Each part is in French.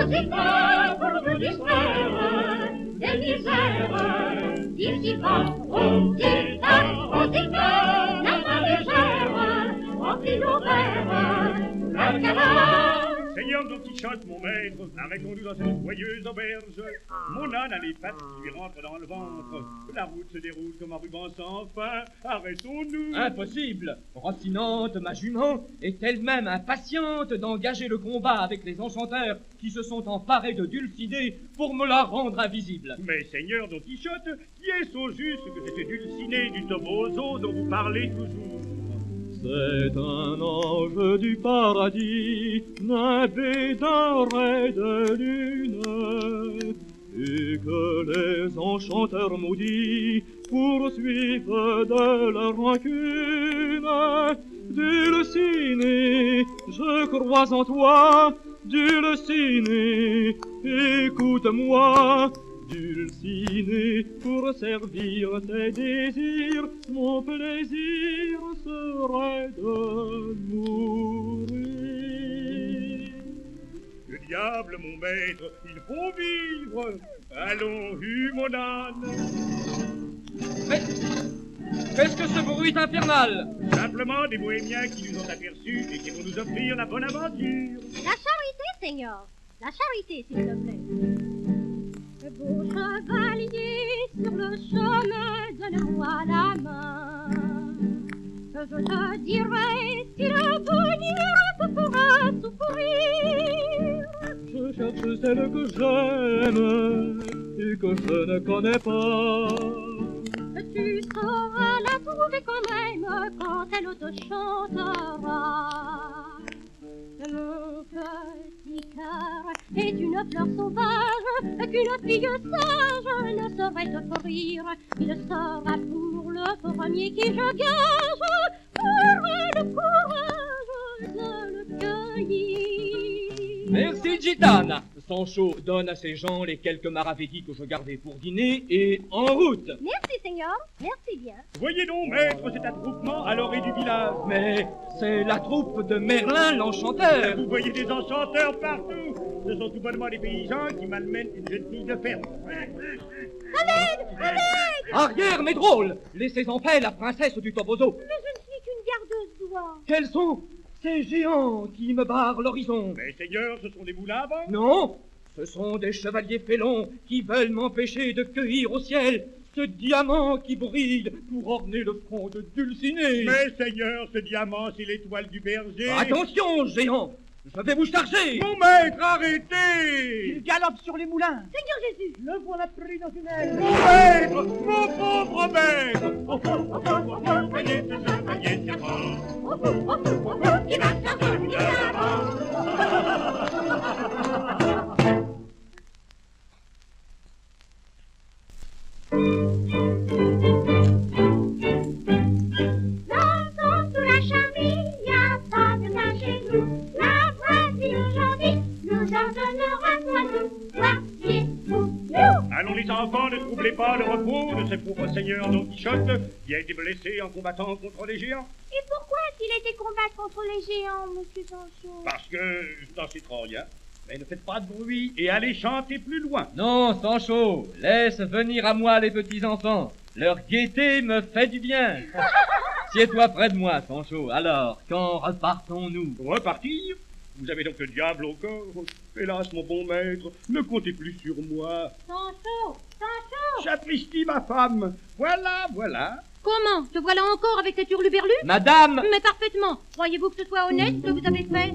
Osez pas pour vous distraire des misères d'ici-bas. Osez pas, la main légère, remplis nos verres, le canard. Seigneur Don Quichotte, mon maître, arrêtons-nous dans cette joyeuse auberge. Mon âne a les pattes qui lui rentrent dans le ventre. La route se déroule comme un ruban sans fin. Arrêtons-nous. Impossible. Rocinante, ma jument, est elle-même impatiente d'engager le combat avec les enchanteurs qui se sont emparés de Dulcinée pour me la rendre invisible. Mais Seigneur Don Quichotte, qui est au juste que cette Dulcinée du Toboso dont vous parlez toujours? C'est un ange du paradis, navé d'un ray de lune, et que les enchanteurs maudits poursuivent de leur rancune. Dulcinée, je crois en toi, Dulcinée, écoute-moi. Dulcinée, pour servir tes désirs, mon plaisir serait de mourir. Le diable, mon maître, il faut vivre. Allons, hue mon âne. Mais qu'est-ce que ce bruit infernal? Simplement des bohémiens qui nous ont aperçus et qui vont nous offrir la bonne aventure. La charité, Seigneur. La charité, s'il te plaît. Beau chevalier, sur le chemin, donne-moi la main. Que je te dirai si le bonheur te fera souffrir. Je cherche celle que j'aime et que je ne connais pas. Tu sauras la trouver quand même quand elle te chantera. Mon petit cœur est une fleur sauvage qu'une fille sage ne saurait offrir. Il sera pour le premier qui je gage aurait le courage de le cueillir. Merci, gitane. Sancho donne à ces gens les quelques maravedis que je gardais pour dîner et en route. Merci, Seigneur. Merci bien. Voyez donc, maître, cet attroupement à l'orée du village. Mais c'est la troupe de Merlin l'enchanteur. Vous voyez des enchanteurs partout. Ce sont tout bonnement des paysans qui malmènent une jeune fille de ferme. Arrière, mes drôles. Laissez en paix la princesse du Toboso. Mais je ne suis qu'une gardeuse d'oie. Quels sont ces géants qui me barrent l'horizon? Mais Seigneur, ce sont des moulins à vent. Non, ce sont des chevaliers félons qui veulent m'empêcher de cueillir au ciel ce diamant qui brille pour orner le front de Dulcinée. Mais Seigneur, ce diamant, c'est l'étoile du berger. Attention, géant, je vais vous charger. Mon maître, arrêtez! Il galope sur les moulins. Seigneur Jésus. Le voilà pris dans une aile. Mon maître, mon pauvre maître! Voyez ce chevalier serpent. Il va chercher une avant. Dansons sous la cheville, y a pas de mal chez nous. La voici aujourd'hui, nous ordonnerons à nous. Voyez-vous, nous. Allons les enfants, ne troublez pas le repos de ce pauvre seigneur Don Quichotte qui a été blessé en combattant contre les géants. Et pourquoi a-t-il été combattre contre les géants, monsieur Sancho? Parce que je n'en sais trop rien. Mais ne faites pas de bruit et allez chanter plus loin. Non, Sancho, laisse venir à moi les petits enfants. Leur gaieté me fait du bien. Sieds-toi près de moi, Sancho. Alors, quand repartons-nous? Repartir? Vous avez donc le diable au corps. Hélas, mon bon maître, ne comptez plus sur moi. Sancho, Sancho. Sapristi, ma femme. Voilà, voilà. Comment? Te voilà encore avec cette hurluberlue? Madame! Mais parfaitement. Croyez-vous que ce soit honnête ce que vous avez fait?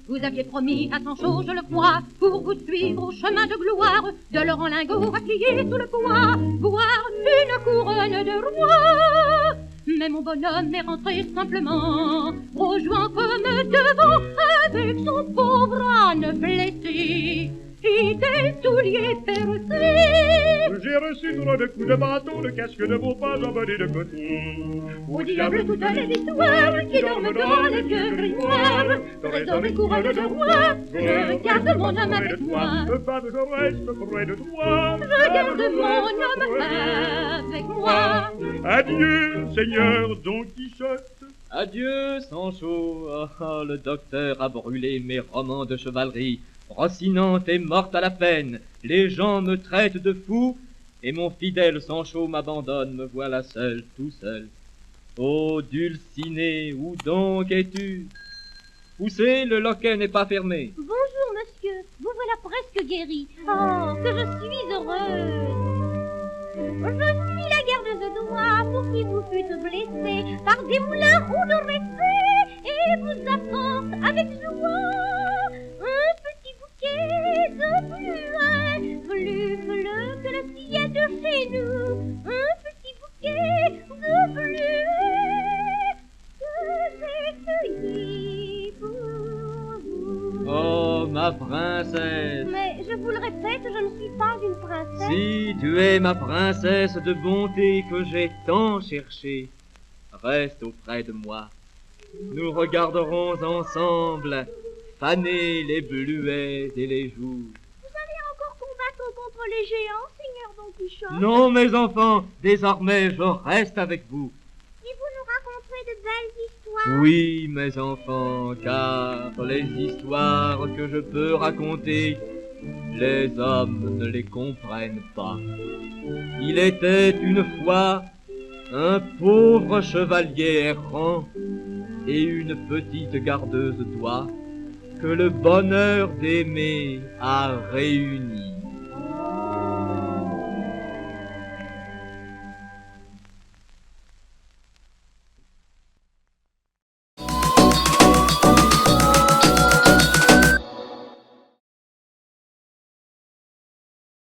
Vous aviez promis à Sancho, je le crois, pour vous suivre au chemin de gloire, de leur lingot à plier sous le poids, voir une couronne de roi. Mais mon bonhomme est rentré simplement, rejouant comme devant avec son pauvre âne blessé et des souliers percés. J'ai reçu trop de coups de bâton, de casque de beaux pas en bonnet de coton. Au diable toutes les histoires qui dorment dans les vieux grimoires. Trésor et couronne de roi, je garde mon homme avec moi. Pas de reste près de toi. Je garde mon homme avec moi. Adieu, Seigneur Don Quichotte. Adieu, Sancho. Oh, le docteur a brûlé mes romans de chevalerie. Rocinante est morte à la peine, les gens me traitent de fou, et mon fidèle Sancho m'abandonne, me voilà seul, tout seul. Ô Dulcinée, où donc es-tu? Poussez, le loquet n'est pas fermé. Bonjour, monsieur. Vous voilà presque guéri. Oh, que je suis heureuse. Je suis la gardeuse d'oie pour qui vous fûtes blessé par des moulins ou de récés, et vous apporte avec joie un petit bouquet de fluets, plus bleu que le ciel de chez nous, un petit bouquet de fluets que j'ai cueilli pour vous. Oh, ma princesse! Mais je vous le répète, je ne suis pas une princesse. Si tu es ma princesse de bonté que j'ai tant cherchée, reste auprès de moi. Nous regarderons ensemble faner les bluets et les jours. Vous allez encore combattre contre les géants, Seigneur Don Quichotte? Non, mes enfants, désormais je reste avec vous. Et vous nous raconterez de belles histoires? Oui, mes enfants, car les histoires que je peux raconter, les hommes ne les comprennent pas. Il était une fois un pauvre chevalier errant et une petite gardeuse d'oie que le bonheur d'aimer a réunis.